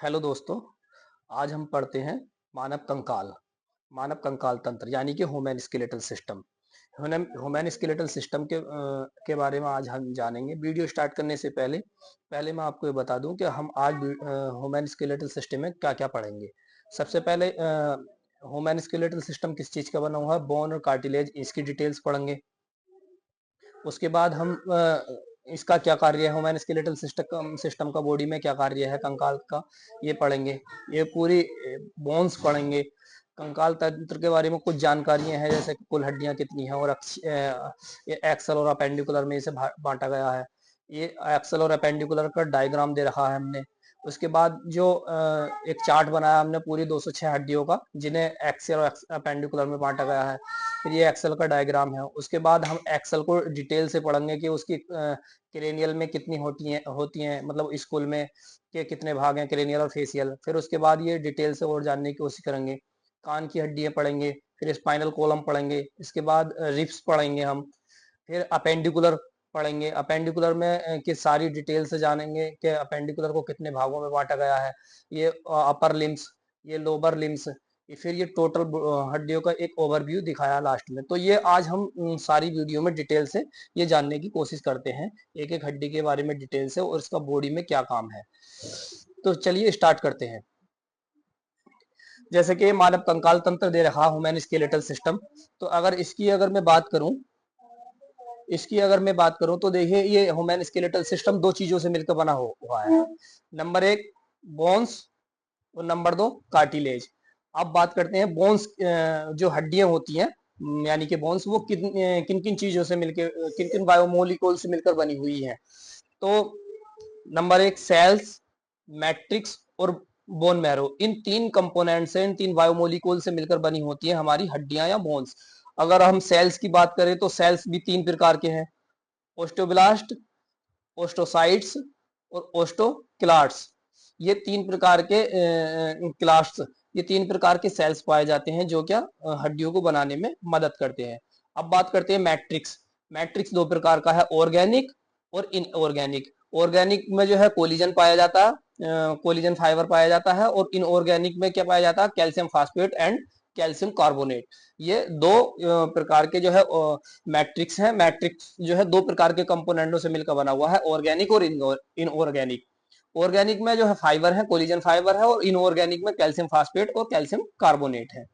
Hello दोस्तों। आज हम पढ़ते हैं मानव कंकाल तंत्र यानी कि human skeletal system. Human skeletal system के बारे में आज हम जानेंगे। वीडियो स्टार्ट करने से पहले पहले मैं आपको ये बता दूं कि हम आज ह्यूमन स्केलेटल सिस्टम में क्या क्या पढ़ेंगे। सबसे पहले ह्यूमन स्केलेटल सिस्टम किस चीज का बना हुआ है, बोन और कार्टिलेज, इसकी डिटेल्स पढ़ेंगे। उसके बाद हम इसका क्या कार्य है, ह्यूमन स्केलेटल सिस्टम का बॉडी में क्या कार्य है कंकाल का, ये पढ़ेंगे। ये पूरी बोन्स पढ़ेंगे। कंकाल तंत्र के बारे में कुछ जानकारियां हैं, जैसे कि कुल हड्डियां कितनी हैं और ये एक्सल और अपेंडिकुलर में इसे बांटा गया है। ये एक्सल और अपेंडिकुलर का डायग्राम दे रखा है हमने। उसके बाद जो एक चार्ट बनाया हमने पूरी 206 हड्डियों का, जिन्हें एक्सल और अपेंडिकुलर में बांटा गया है। फिर ये एक्सल का डायग्राम है। उसके बाद हम एक्सल को डिटेल से पढ़ेंगे कि उसकी क्रेनियल में कितनी होती हैं मतलब स्कूल में के कितने भाग हैं, क्रेनियल और फेसियल। फिर उसके बाद ये डिटेल से और जानने की कोशिश करेंगे। कान की हड्डियां पढ़ेंगे, फिर स्पाइनल कॉलम पढ़ेंगे, इसके बाद रिब्स पढ़ेंगे हम। फिर अपेंडिकुलर पढ़ेंगे। अपेंडिकुलर में की सारी डिटेल से जानेंगे कि अपेंडिकुलर को कितने भागों में बांटा गया है। ये अपर लिम्स, ये लोअर लिम्स, फिर ये टोटल हड्डियों का एक ओवरव्यू दिखाया लास्ट में। तो ये आज हम सारी वीडियो में डिटेल से ये जानने की कोशिश करते हैं, एक एक हड्डी के बारे में डिटेल से और इसका बॉडी में क्या काम है। तो चलिए स्टार्ट करते हैं। जैसे कि मानव कंकाल तंत्र दे रहा ह्यूमन स्केलेटल सिस्टम। तो अगर मैं बात करूं तो देखिए, ये ह्यूमन स्केलेटल सिस्टम दो चीजों से मिलकर बना हुआ है। नंबर एक बोन्स और नंबर दो कार्टिलेज। अब बात करते हैं बोन्स। जो हड्डियां होती हैं यानी कि बोन्स, वो किन किन चीजों से मिलकर, किन किन बायोमोलिक्यूल से मिलकर बनी हुई है। तो नंबर एक सेल्स, मैट्रिक्स और बोन मैरो, इन तीन कंपोनेंट से, इन तीन बायोमोलिक्यूल से मिलकर बनी होती है हमारी हड्डियां या बोन्स। अगर हम सेल्स की बात करें तो सेल्स भी तीन प्रकार के हैं, ओस्टोब्लास्ट, ओस्टोसाइट्स और ओस्टोक्लास्ट। ये तीन प्रकार के क्लास्ट, ये तीन प्रकार के सेल्स पाए जाते हैं जो क्या हड्डियों को बनाने में मदद करते हैं। अब बात करते हैं मैट्रिक्स। मैट्रिक्स दो प्रकार का है, ऑर्गेनिक और इनऑर्गेनिक। ऑर्गेनिक में जो है कोलिजन पाया जाता है, कोलिजन फाइबर पाया जाता है, और इनऑर्गेनिक में क्या पाया जाता है, calcium phosphate and calcium carbonate. ये दो प्रकार के जो है मैट्रिक्स हैं। मैट्रिक्स जो है दो प्रकार के कंपोनेंटों से मिलकर बना हुआ है, ऑर्गेनिक और इनऑर्गेनिक। ऑर्गेनिक में जो है फाइबर है, कोलिजन फाइबर है, और इनऑर्गेनिक में कैल्शियम फास्फेट और कैल्शियम कार्बोनेट है।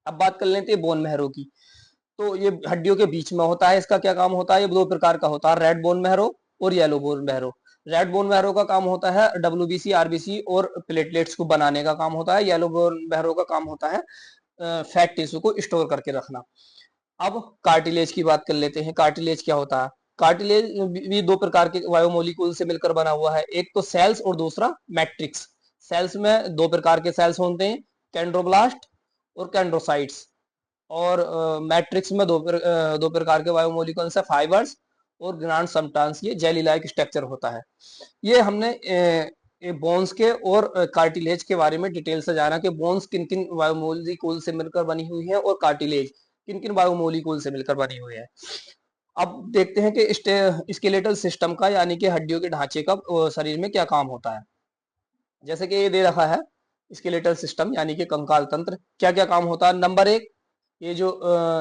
अब बात कर लेते हैं बोन मैरो की। तो ये हड्डियों के बीच में होता है। इसका क्या काम होता है, ये दो प्रकार का होता है, रेड बोन मैरो और yellow bone marrow. Red bone marrow का काम होता है डब्ल्यूबीसी, आरबीसी और प्लेटलेट्स को बनाने का काम होता है। येलो बोन मैरो का काम होता है फैट टिश्यू को स्टोर करके रखना। अब कार्टिलेज की बात कर लेते हैं। कार्टिलेज क्या होता है। कार्टिलेज भी दो प्रकार के बायोमोलिक्यूल से मिलकर बना हुआ है, एक तो सेल्स और दूसरा मैट्रिक्स। सेल्स में दो प्रकार के सेल्स होते हैं, कैंड्रोब्लास्ट और कैंड्रोसाइट्स। और मैट्रिक्स में दो प्रकार के बायोमोलिक्यूल्स है, फाइबर्स और ग्रांड सबस्टांस। ये जेली लाइक स्ट्रक्चर होता है। ये हमने बोन्स के और कार्टिलेज के बारे में डिटेल से जाना कि बोन्स किन किन बायोमोलिक्यूल से मिलकर बनी हुई है और कार्टिलेज किन किन बायोमोलिक्यूल से मिलकर बनी हुई है। अब देखते हैं कि स्केलेटल सिस्टम का यानी कि हड्डियों के ढांचे का शरीर में क्या काम होता है। जैसे कि ये दे रखा है स्केलेटल सिस्टम यानी कि कंकाल तंत्र, क्या क्या काम होता है। नंबर एक, ये जो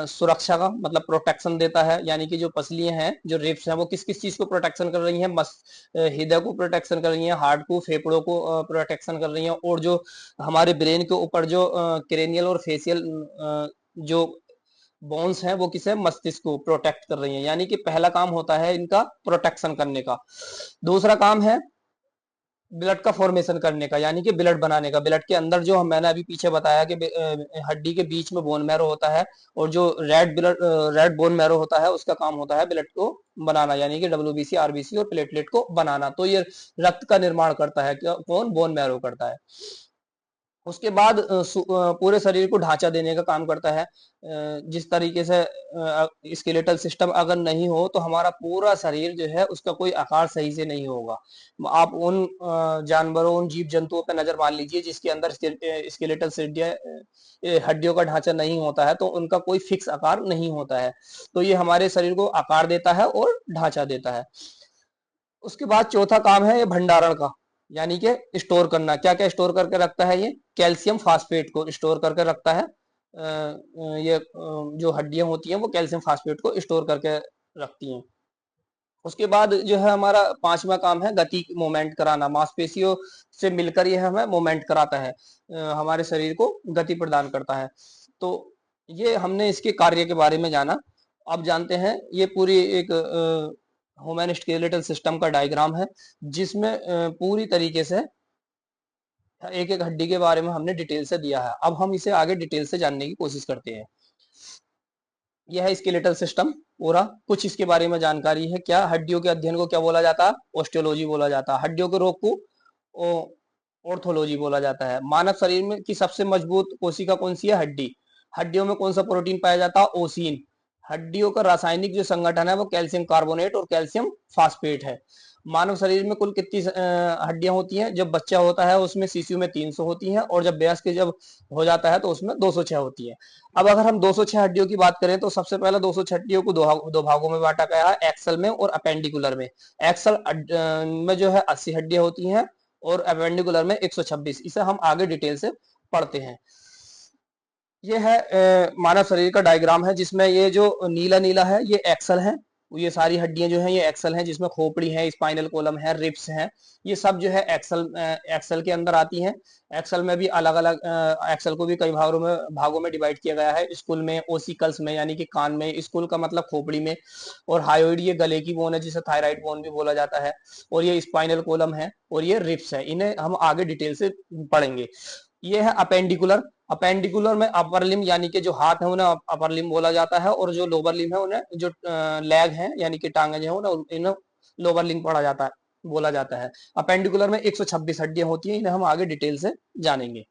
सुरक्षा का मतलब प्रोटेक्शन देता है, यानी कि जो पसलियां हैं, जो रिब्स हैं, वो किस किस चीज को प्रोटेक्शन कर रही हैं, हृदय को प्रोटेक्शन कर रही हैं, हार्ट को, फेफड़ों को प्रोटेक्शन कर रही हैं, और जो हमारे ब्रेन के ऊपर जो क्रेनियल और फेसियल जो बोन्स हैं, वो किसे, मस्तिष्क को प्रोटेक्ट कर रही हैं। यानी कि पहला काम होता है इनका प्रोटेक्शन करने का। दूसरा काम है ब्लड का फॉर्मेशन करने का, यानी कि ब्लड बनाने का। ब्लड के अंदर जो मैंने अभी पीछे बताया कि हड्डी के बीच में बोन मैरो होता है, और जो रेड बोन मैरो होता है, उसका काम होता है ब्लड को बनाना, यानी कि डब्ल्यूबीसी, आरबीसी और प्लेटलेट को बनाना। तो ये रक्त का निर्माण करता है, कौन, बोन मैरो करता है। उसके बाद पूरे शरीर को ढांचा देने का काम करता है। जिस तरीके से स्केलेटल सिस्टम अगर नहीं हो तो हमारा पूरा शरीर जो है उसका कोई आकार सही से नहीं होगा। आप उन जानवरों, उन जीव जंतुओं पर नजर मार लीजिए जिसके अंदर स्केलेटल हड्डियों का ढांचा नहीं होता है, तो उनका कोई फिक्स आकार नहीं होता है। तो ये हमारे शरीर को आकार देता है और ढांचा देता है। उसके बाद चौथा काम है ये भंडारण का। यानी कि स्टोर करना। क्या क्या स्टोर करके रखता है ये? कैल्शियम फास्फेट को स्टोर करके रखता है। ये जो हड्डियां होती हैं वो कैल्शियम फास्फेट को स्टोर करके रखती हैं। उसके बाद जो है हमारा पांचवा काम है गति मूवमेंट कराना। मांसपेशियों से मिलकर यह हमें मूवमेंट कराता है, हमारे शरीर को गति प्रदान करता है। तो ये हमने इसके कार्य के बारे में जाना। अब जानते हैं ये पूरी एक ह्यूमन स्केलेटल सिस्टम का डायग्राम है, जिसमें पूरी तरीके से एक एक हड्डी के बारे में हमने डिटेल से दिया है। अब हम इसे आगे डिटेल से जानने की कोशिश करते हैं। यह है स्केलेटल सिस्टम पूरा। कुछ इसके बारे में जानकारी है। क्या हड्डियों के अध्ययन को क्या बोला जाता है? ऑस्टियोलॉजी बोला जाता है। हड्डियों के रोग को ऑर्थोलॉजी बोला जाता है। मानव शरीर में की सबसे मजबूत कोशिका कौन सी है? हड्डी। हड्डियों में कौन सा प्रोटीन पाया जाता है? ओसिन। हड्डियों का रासायनिक जो संगठन है वो कैल्शियम कार्बोनेट और कैल्शियम फास्फेट है। मानव शरीर में कुल कितनी हड्डियां होती हैं? जब बच्चा होता है उसमें शिशु में 300 होती हैं, और जब वयस्क जब हो जाता है तो उसमें 206 होती है। अब अगर हम 206 हड्डियों की बात करें तो सबसे पहले 206 हड्डियों को दो भागों में बांटा गया है, एक्सल में और अपेंडिकुलर में। एक्सल में जो है 80 हड्डियां होती हैं और अपेंडिकुलर में 126। इसे हम आगे डिटेल से पढ़ते हैं। ये है मानव शरीर का डायग्राम है, जिसमें ये जो नीला नीला है ये एक्सल है। ये सारी हड्डियां जो हैं ये एक्सल हैं, जिसमें खोपड़ी है, स्पाइनल कॉलम है, रिब्स है। ये सब जो है एक्सल के अंदर आती हैं। एक्सल में भी अलग अलग एक्सल को भी कई भागों में डिवाइड किया गया है। स्कूल में ओसिकल्स में यानी कि कान में, स्कूल का मतलब खोपड़ी में, और हायोइड ये गले की बोन है जिसे थायराइड बोन भी बोला जाता है, और ये स्पाइनल कॉलम है, और ये रिब्स है। इन्हें हम आगे डिटेल से पढ़ेंगे। ये है अपेंडिकुलर। अपेंडिकुलर में अपर लिम यानी कि जो हाथ है उन्हें अपर लिम बोला जाता है, और जो लोअर लिम है उन्हें जो लेग है यानी कि टांगे जो है उन्हें इन्हें लोअर लिम पढ़ा जाता है, बोला जाता है। अपेंडिकुलर में 126 हड्डियां होती हैं। इन्हें हम आगे डिटेल से जानेंगे।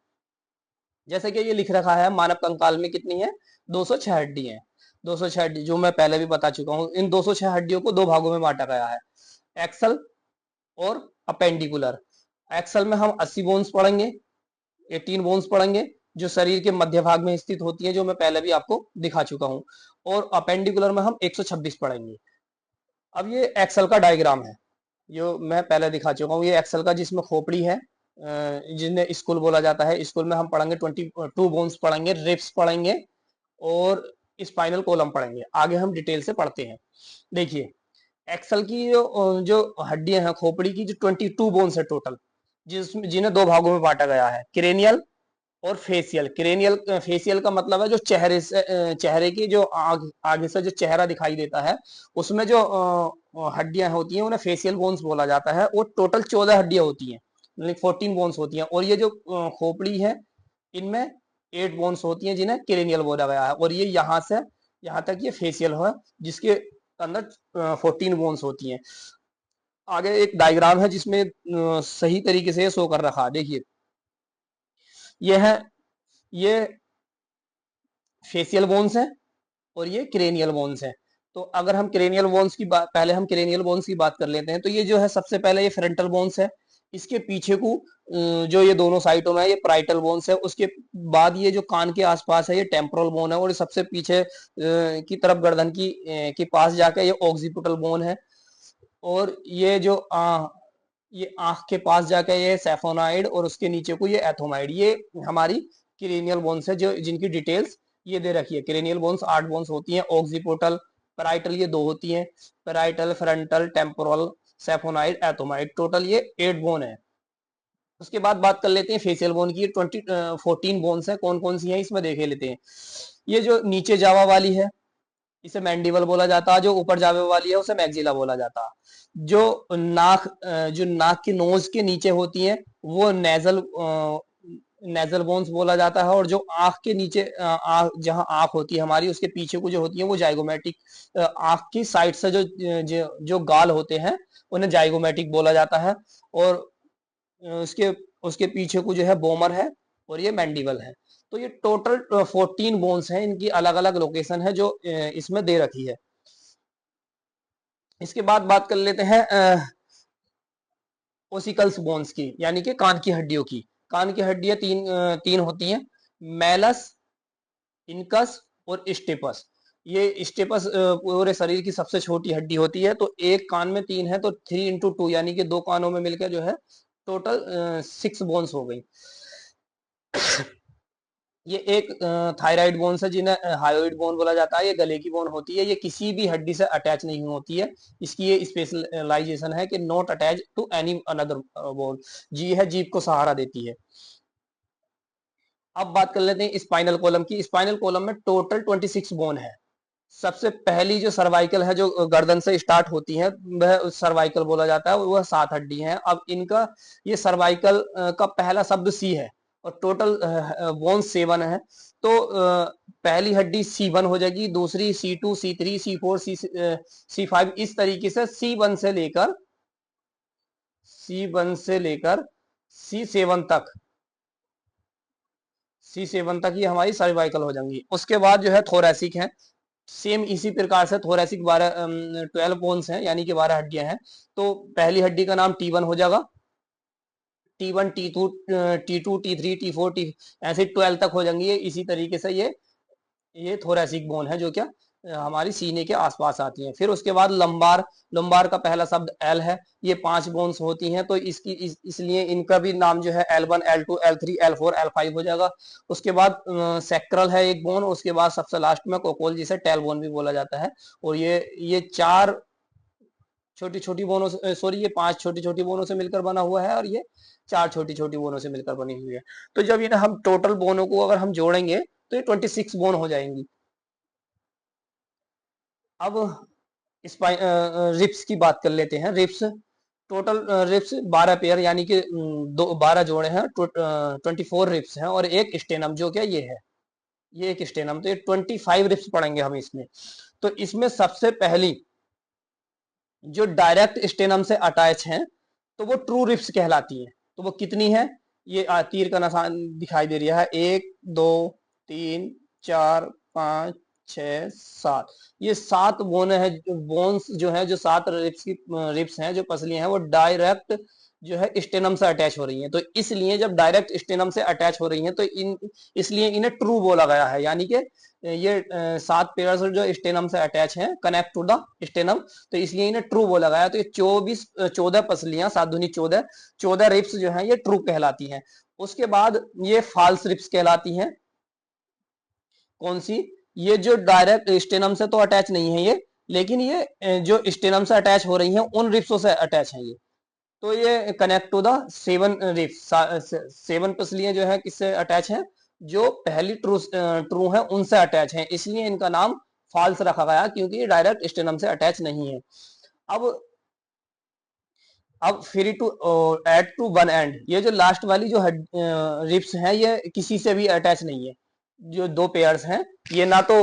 जैसे कि ये लिख रखा है मानव कंकाल में कितनी है? 206 हड्डी है। 206 हड्डी जो मैं पहले भी बता चुका हूँ। इन 206 हड्डियों को दो भागों में बांटा गया है, एक्सल और अपेंडिकुलर। एक्सल में हम 80 बोन्स पढ़ेंगे, 18 बोन्स पढ़ेंगे जो शरीर के मध्य भाग में स्थित होती है, जो मैं पहले भी आपको दिखा चुका हूं। और अपेंडिकुलर में हम 126 पढ़ेंगे। अब ये एक्सल का डायग्राम है जो मैं पहले दिखा चुका हूँ। ये एक्सल का, जिसमें खोपड़ी है, जिन्हें स्कूल बोला जाता है। स्कूल में हम पढ़ेंगे 22 बोन्स पढ़ेंगे, रिब्स पढ़ेंगे और स्पाइनल कॉलम पढ़ेंगे। आगे हम डिटेल से पढ़ते हैं। देखिए एक्सल की जो हड्डियां हैं खोपड़ी की, जो 22 बोन्स है टोटल, जिसमें जिन्हें दो भागों में बांटा गया है, क्रेनियल और फेशियल। क्रेनियल फेशियल का मतलब है जो चेहरे से चेहरे की जो आगे से जो चेहरा दिखाई देता है उसमें जो हड्डियां होती हैं उन्हें फेशियल बोन्स बोला जाता है। वो टोटल 14 हड्डियां होती हैं, मतलब 14 बोन्स होती हैं। और ये जो खोपड़ी है इनमें 8 बोन्स होती हैं जिन्हें क्रेनियल बोला गया है। और ये यहाँ से यहाँ तक ये फेशियल है, जिसके अंदर 14 बोन्स होती हैं। आगे एक डायग्राम है जिसमें सही तरीके से शो कर रखा है। देखिए ये है, ये फेशियल बोन्स है और ये क्रेनियल बोन्स है। तो अगर हम क्रेनियल बोन्स की बात, पहले हम क्रेनियल बोन्स की बात कर लेते हैं। तो ये जो है सबसे पहले ये फ्रंटल बोन्स है। इसके पीछे को जो ये दोनों साइडों में है ये प्राइटल बोन्स है। उसके बाद ये जो कान के आसपास है ये टेम्पोरल बोन है, और सबसे पीछे की तरफ गर्दन की के पास जाके ये ऑक्सीपिटल बोन है। और ये जो ये आंख के पास जाके ये सेफोनाइड, और उसके नीचे को ये एथोमाइड। ये हमारी क्रेनियल बोन्स है, जो जिनकी डिटेल्स ये दे रखी है। क्रेनियल बोन्स 8 बोन्स होती हैं, ऑक्सीपिटल पैराइटल ये 2 होती हैं, पैराइटल फ्रंटल टेम्पोरल सेफोनाइड एथोमाइड, टोटल ये 8 बोन है। उसके बाद बात कर लेते हैं फेशियल बोन की। 14 बोन्स है। कौन कौन सी हैं इसमें देखे लेते हैं। ये जो नीचे जावा वाली है इसे मैंडिबल बोला जाता है, जो ऊपर जावे वाली है उसे मैक्सिला बोला जाता है। जो नाक की नोज के नीचे होती है वो नेजल बोन्स बोला जाता है। और जो आंख के नीचे जहां आंख होती है हमारी उसके पीछे को जो होती है वो जाइगोमेटिक, आंख की साइड से जो गाल होते हैं उन्हें जाइगोमेटिक बोला जाता है। और उसके उसके पीछे को जो है बोमर है, और ये मैंडिबल है। तो ये टोटल 14 बोन्स हैं। इनकी अलग अलग लोकेशन है जो इसमें दे रखी है। इसके बाद बात कर लेते हैं ओसिकल्स बोन्स की, यानी कि कान की हड्डियों की। कान की हड्डियां तीन होती हैं, मैलस, इनकस और स्टेपस। ये स्टेपस पूरे शरीर की सबसे छोटी हड्डी होती है। तो एक कान में 3 है तो 3 into 2 यानी कि 2 कानों में मिलकर जो है टोटल 6 बोन्स हो गई। ये एक थायराइड बोन्स है जिन्हें हायोइड बोन बोला जाता है। ये गले की बोन होती है, ये किसी भी हड्डी से अटैच नहीं होती है। इसकी ये स्पेशलाइजेशन है कि not attach to any another bone. जी है, जीभ को सहारा देती है। अब बात कर लेते हैं स्पाइनल कॉलम की। स्पाइनल कॉलम में टोटल 26 बोन है। सबसे पहली जो सर्वाइकल है, जो गर्दन से स्टार्ट होती है, वह सर्वाइकल बोला जाता है। वह 7 हड्डी हैं। अब इनका ये सर्वाइकल का पहला शब्द सी है और टोटल बोन 7 है। तो पहली हड्डी C1 हो जाएगी, दूसरी C2, C3, C4, C5, इस तरीके से C1 से लेकर C7 तक ये हमारी सर्वाइकल हो जाएंगी। उसके बाद जो है थोरैसिक है। सेम इसी प्रकार से थोरैसिक 12 बोन्स हैं, यानी कि 12 हड्डियां हैं। तो पहली हड्डी का नाम T1 हो जाएगा, T1, T2, T2, T3, T4, ऐसे 12 तक हो जाएंगी। ये इसी तरीके से ये थोरैसिक बोन है जो क्या हमारी सीने के आसपास आती है। फिर उसके बाद लंबार। लंबार का पहला शब्द L है। ये 5 बोन्स होती हैं, तो इसलिए इनका भी नाम जो है L1, L2, L3, L4, L5 हो जाएगा। उसके बाद सेक्रल है एक बोन। उसके बाद सबसे लास्ट में कोकोल, जिसे टेल बोन भी बोला जाता है। और ये 4 छोटी छोटी बोनों से, सॉरी, ये 5 छोटी छोटी बोनों से मिलकर बना हुआ है और ये 4 छोटी छोटी बोनों से मिलकर बनी हुई है। तो जब ये ना हम टोटल बोनों को अगर हम जोड़ेंगे तो ये 26 बोन हो जाएंगी। अब रिप्स की बात कर लेते हैं। रिप्स टोटल रिप्स 12 पेयर, यानी कि 12 जोड़े हैं। 24 रिप्स हैं और एक स्टेनम जो क्या ये एक स्टेनम। तो ये 25 रिप्स पढ़ेंगे हम इसमें। तो इसमें सबसे पहली जो डायरेक्ट स्टेनम से अटैच हैं तो वो ट्रू रिप्स कहलाती हैं। तो वो कितनी है, ये तीर का निशान दिखाई दे रहा है, 1, 2, 3, 4, 5, 6, 7। ये 7 बोन्स जो है, जो 7 रिप्स हैं, जो पसलियां हैं, वो डायरेक्ट जो है स्टेनम से अटैच हो रही हैं। तो इसलिए जब डायरेक्ट स्टेनम से अटैच हो रही हैं तो इसलिए इन्हें ट्रू बोला गया है। यानी कि ये 7 पेयर्स जो स्टेनम से अटैच हैं, कनेक्ट टू द स्टेनम, तो इसलिए इन्हें ट्रू बोला गया है। तो ये 14 पसलियां, 7 दूनी 14 रिप्स जो हैं ये ट्रू कहलाती हैं। उसके बाद ये फाल्स रिप्स कहलाती हैं। कौन सी? ये जो डायरेक्ट स्टेनम से तो अटैच नहीं है ये, लेकिन ये जो स्टेनम से अटैच हो रही हैं उन रिप्सों से अटैच है ये। तो ये कनेक्ट टू द 7 रिप्स। 7 पसलियां जो है किससे अटैच हैं, जो पहली ट्रू है उनसे अटैच हैं। इसलिए इनका नाम फॉल्स रखा गया, क्योंकि ये डायरेक्ट स्टेनम से अटैच नहीं है। अब free to add to one and, ये जो लास्ट वाली जो रिप्स हैं ये किसी से भी अटैच नहीं है। जो 2 पेयर्स हैं ये ना तो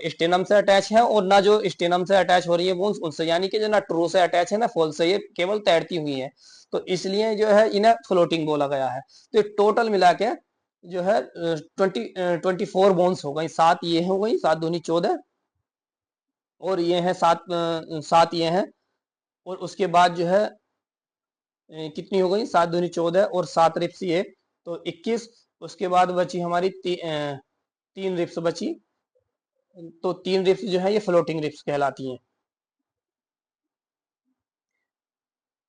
स्टेनम से अटैच है और ना जो स्टेनम से अटैच हो रही है बोन्स उनसे, यानी कि जो ना ट्रू से अटैच है ना फॉल्स से, ये केवल तैरती हुई है। तो इसलिए जो है इन्हें फ्लोटिंग बोला गया है। तो टोटल मिला के जो है 24 बोन्स हो गई। 7 ये हो गई, 7 दूनी 14, और ये है 7 ये हैं। और उसके बाद जो है कितनी हो गई, 7 दूनी 14 और 7 रिप्स ये, तो 21। उसके बाद बची हमारी 3 रिप्स बची। तो 3 रिप्स जो है ये फ्लोटिंग रिप्स कहलाती हैं।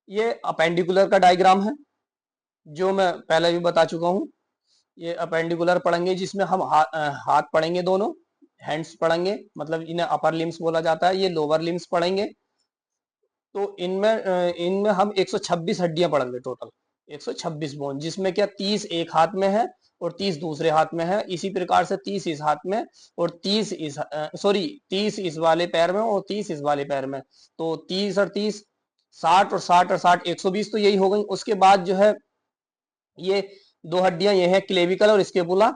ये अपेंडिकुलर का डायग्राम है जो मैं पहले भी बता चुका हूँ। ये अपेंडिकुलर पढ़ेंगे जिसमें हम हाथ पढ़ेंगे, दोनों हैंड्स पढ़ेंगे, मतलब इन्हें अपर लिम्स बोला जाता है। ये लोअर लिम्स पढ़ेंगे। तो इनमें हम 126 हड्डियां पढ़ेंगे टोटल, 126 बोन, जिसमें क्या 30 एक हाथ में है और 30 दूसरे हाथ में है। इसी प्रकार से 30 इस हाथ में और 30 30 इस वाले पैर में और 30 इस वाले पैर में। तो 30 और 30, 60 और 60 और 60, 120 तो यही हो गई। उसके बाद जो है ये 2 हड्डियां ये है क्लेविकल और स्केपुला,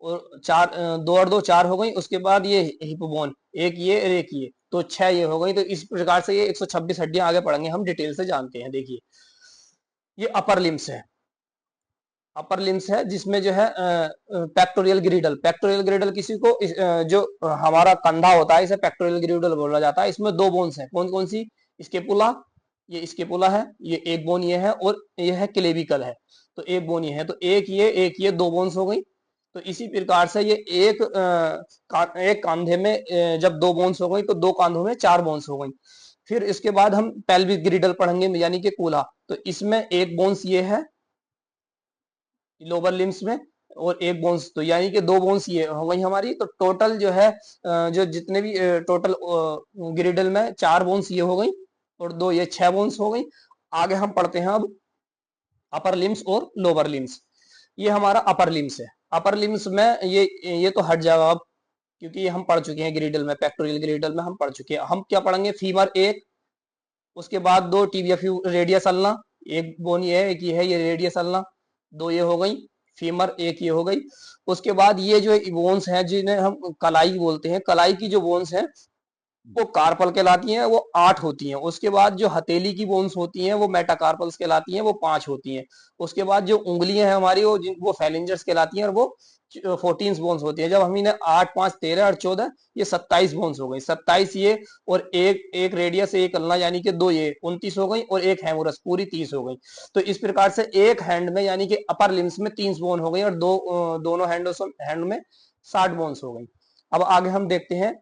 और 4, 2 और 2 4 हो गई। उसके बाद ये हिपोबोन, एक ये और एक ये, तो 6 ये हो गई। तो इस प्रकार से ये 126 हड्डियां आगे पढ़ेंगे हम, डिटेल से जानते हैं। देखिए ये अपर लिम्स है। अपर लिम्स है जिसमें जो है पेक्टोरियल ग्रिडल। पेक्टोरियल ग्रिडल किसी को जो हमारा कंधा होता है इसे पेक्टोरियल ग्रिडल बोला जाता है। इसमें 2 बोन्स हैं, कौन कौन सी? स्केपुला, ये स्केपुला है, ये एक बोन ये है, और ये है क्लेविकल है। तो एक बोन ये है, तो एक ये 2 बोन्स हो गई। तो इसी प्रकार से ये एक कांधे में जब 2 बोन्स हो गई तो 2 कांधों में 4 बोन्स हो गई। फिर इसके बाद हम पेल्विक ग्रिडल पढ़ेंगे, यानी कि कूल्हा। तो इसमें एक बोन्स ये है लोअर लिम्स में, और एक बोन्स, तो यानी कि दो बोन्स ये हो गई हमारी। तो टोटल जो है जो जितने भी टोटल ग्रिडल में 4 बोन्स ये हो गई और 2 ये 6 बोन्स हो गई। आगे हम पढ़ते हैं अब अपर लिम्स और लोअर लिम्स। ये हमारा अपर लिम्स है। अपर लिम्स में ये तो हट जाएगा अब, क्योंकि ये हम पढ़ चुके हैं ग्रिडल में, पेक्टोरियल ग्रिडल में हम पढ़ चुके हैं। हम क्या पढ़ेंगे, फीमर एक, उसके बाद 2 टिबिया रेडियस अल्ना, एक बोन ये है, एक ये है, ये रेडियस अल्ना, 2 ये हो गई फीमर, एक ये हो गई। उसके बाद ये जो बोन्स हैं जिन्हें हम कलाई बोलते हैं, कलाई की जो बोन्स हैं वो कार्पल कहलाती हैं, वो 8 होती हैं। उसके बाद जो हथेली की बोन्स होती हैं वो मेटाकार्पल्स कहलाती हैं, वो 5 होती हैं। उसके बाद जो उंगलियां हैं हमारी वो फेलिंजर्स कहलाती हैं, और वो 14 बोन्स होती है। जब हम इन्हें 8 5 13 और 14 ये 27 बोन्स हो गई, 27 ये, और एक एक रेडियस एक अल्ना यानी कि 2 ये 29 हो गई, और एक हेमोरस पूरी 30 हो गई। तो इस प्रकार से एक हैंड में यानी कि अपर लिम्स में 30 बोन हो गई, और दोनों हैंड में 60 बोन्स हो गई। अब आगे हम देखते हैं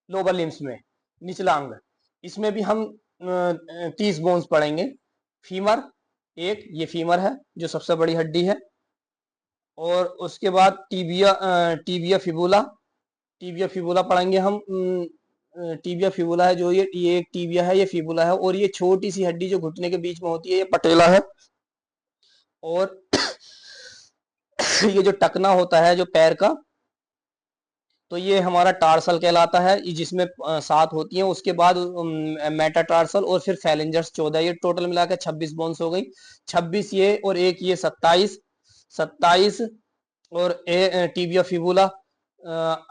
लोअर लिम्स में, निचला अंग, इसमें भी हम 30 बोन्स पढ़ेंगे। फीमर एक, ये फीमर है जो सबसे बड़ी हड्डी है। और उसके बाद टीबिया फिबुला, टीबिया फिबुला पढ़ेंगे हम। टीबिया फिबुला है जो ये एक टीबिया है, ये फिबुला है, और ये छोटी सी हड्डी जो घुटने के बीच में होती है ये पटेला है। और ये जो टकना होता है जो पैर का, तो ये हमारा टार्सल कहलाता है, जिसमें 7 होती हैं। उसके बाद मेटाटार्सल और फिर फैलेंजर्स 14, ये टोटल मिला के 26 बोन्स हो गई। 26 ये और एक ये 27, 27, और टीबिया फिबुला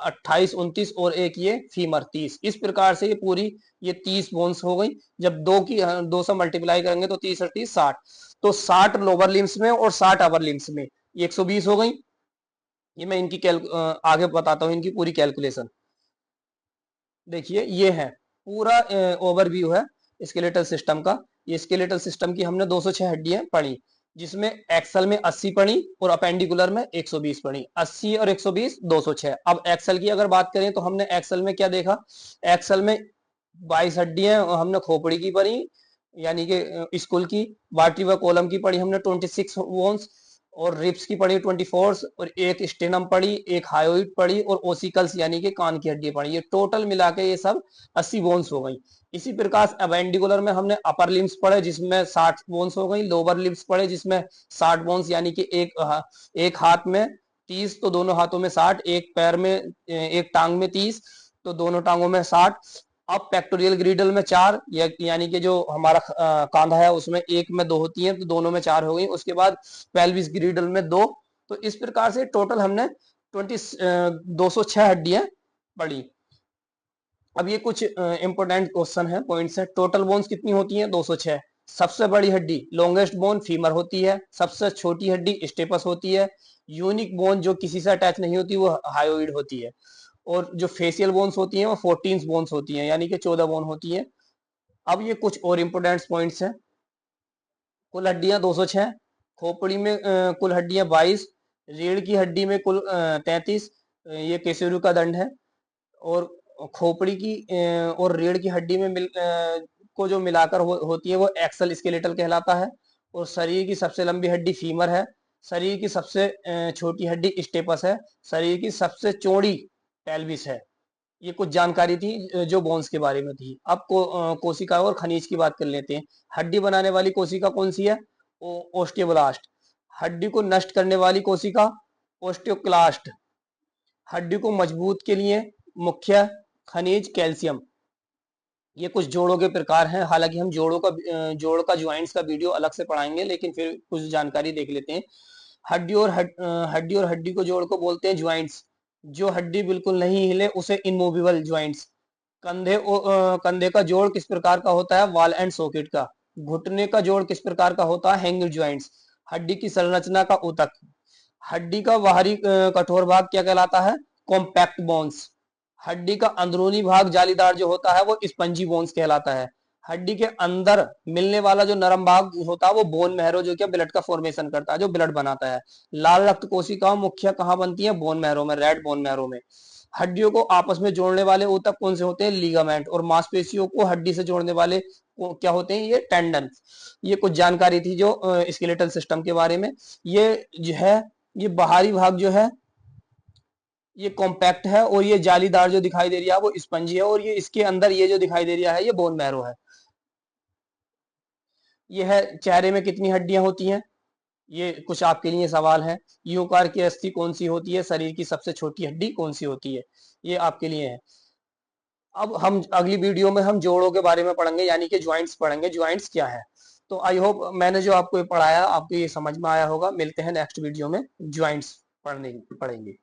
28 29, और एक ये फीमर 30। इस प्रकार से ये पूरी ये 30 बोन्स हो गई। जब 2 से मल्टीप्लाई करेंगे तो 30 और 30 60, तो 60 लोअर लिम्स में और 60 अपर लिम्स में, ये 120 हो गई। ये मैं इनकी आगे बताता हूँ इनकी पूरी कैलकुलेशन। देखिए ये है पूरा ओवरव्यू है स्केलेटल सिस्टम का। ये स्केलेटल सिस्टम की हमने 206 हड्डियां पढ़ी, जिसमें एक्सल में 80 पढ़ी और अपेंडिकुलर में 120 पढ़ी। 80 और 120 206। अब एक्सल की अगर बात करें तो हमने एक्सल में क्या देखा, एक्सल में 22 हड्डियां हमने खोपड़ी की पढ़ी, यानी कि स्कुल की। वर्टिब्रा कॉलम की पढ़ी हमने 26 बोन्स, और रिब्स की पढ़ी 24, और एक स्टेनम पढ़ी, एक हायोइड पढ़ी, और ओसिकल्स यानी कि कान की हड्डी पढ़ी। ये टोटल मिला के ये सब 80 बोन्स हो गई। इसी प्रकार अपेंडिकुलर में हमने अपर लिम्स पढ़े जिसमें 60 बोन्स हो गई, लोअर लिम्स पढ़े जिसमें 60 बोन्स, यानी कि एक हाथ में 30 तो दोनों हाथों में 60, एक पैर में एक टांग में 30 तो दोनों टांगों में 60। अब पेक्टोरियल ग्रिडल में 4, यानी कि जो हमारा कांधा है उसमें एक में 2 होती हैं, तो दोनों में 4 हो गई। उसके बाद पेल्विस ग्रिडल में 2। तो इस प्रकार से टोटल हमने 206 हड्डियां पढ़ी। अब ये कुछ इंपोर्टेंट क्वेश्चन है, पॉइंट्स है। टोटल बोन्स कितनी होती हैं, 206। सबसे बड़ी हड्डी लॉन्गेस्ट बोन फीमर होती है, सबसे छोटी हड्डी स्टेपस होती है, यूनिक बोन जो किसी से अटैच नहीं होती वो हायोइड होती है, और जो फेशियल बोन्स होती हैं वो 14 बोन्स होती हैं, यानी कि 14 बोन होती हैं। अब ये कुछ और इंपोर्टेंट पॉइंट्स हैं। कुल हड्डियां 206, खोपड़ी में कुल हड्डियां 22, रीढ़ की हड्डी में कुल 33, ये केसरू का दंड है। और खोपड़ी की और रीढ़ की हड्डी में को जो मिलाकर होती है वो एक्सल स्केलेटल कहलाता है। और शरीर की सबसे लंबी हड्डी फीमर है, शरीर की सबसे छोटी हड्डी स्टेपस है, शरीर की सबसे चौड़ी पेल्विस है। ये कुछ जानकारी थी जो बोन्स के बारे में थी। अब कोशिका और खनिज की बात कर लेते हैं। हड्डी बनाने वाली कोशिका कौन सी है, ओस्टियोब्लास्ट। हड्डी को नष्ट करने वाली कोशिका ओस्टियोक्लास्ट। हड्डी को मजबूत के लिए मुख्य खनिज कैल्शियम। ये कुछ जोड़ों के प्रकार हैं, हालांकि हम जोड़ का ज्वाइंट्स का वीडियो अलग से पढ़ाएंगे, लेकिन फिर कुछ जानकारी देख लेते हैं। हड्डी और हड्डी को जोड़ को बोलते हैं ज्वाइंट्स। जो हड्डी बिल्कुल नहीं हिले उसे इनमूवेबल ज्वाइंट्स। कंधे का जोड़ किस प्रकार का होता है, वॉल एंड सॉकेट का। घुटने का जोड़ किस प्रकार का होता है, हैंगिंग ज्वाइंट्स। हड्डी की संरचना का ऊतक। हड्डी का बाहरी कठोर भाग क्या कहलाता है, कॉम्पैक्ट बोन्स। हड्डी का अंदरूनी भाग जालीदार जो होता है वो स्पंजी बोन्स कहलाता है। हड्डी के अंदर मिलने वाला जो नरम भाग होता है वो बोन मैरो जो क्या ब्लड का फॉर्मेशन करता है, जो ब्लड बनाता है। लाल रक्त कोशिकाओं मुख्य कहाँ बनती है? बोन मैरो में, रेड बोन मैरो में। हड्डियों को आपस में जोड़ने वाले ऊतक कौन से होते हैं? लिगामेंट। और मांसपेशियों को हड्डी से जोड़ने वाले क्या होते हैं? ये टेंडन। ये कुछ जानकारी थी जो स्केलेटल सिस्टम के बारे में। ये जो है, ये बाहरी भाग जो है ये कॉम्पैक्ट है, और ये जालीदार जो दिखाई दे रही है वो स्पंजी है, और ये इसके अंदर ये जो दिखाई दे रहा है ये बोन मैरो है। ये है चेहरे में कितनी हड्डियां होती हैं? ये कुछ आपके लिए सवाल है। यूकार की अस्थि कौन सी होती है? शरीर की सबसे छोटी हड्डी कौन सी होती है? ये आपके लिए है। अब हम अगली वीडियो में हम जोड़ों के बारे में पढ़ेंगे, यानी कि ज्वाइंट्स पढ़ेंगे, ज्वाइंट्स क्या है। तो आई होप मैंने जो आपको पढ़ाया आपको ये समझ में आया होगा। मिलते हैं नेक्स्ट वीडियो में, ज्वाइंट्स पढ़ेंगे।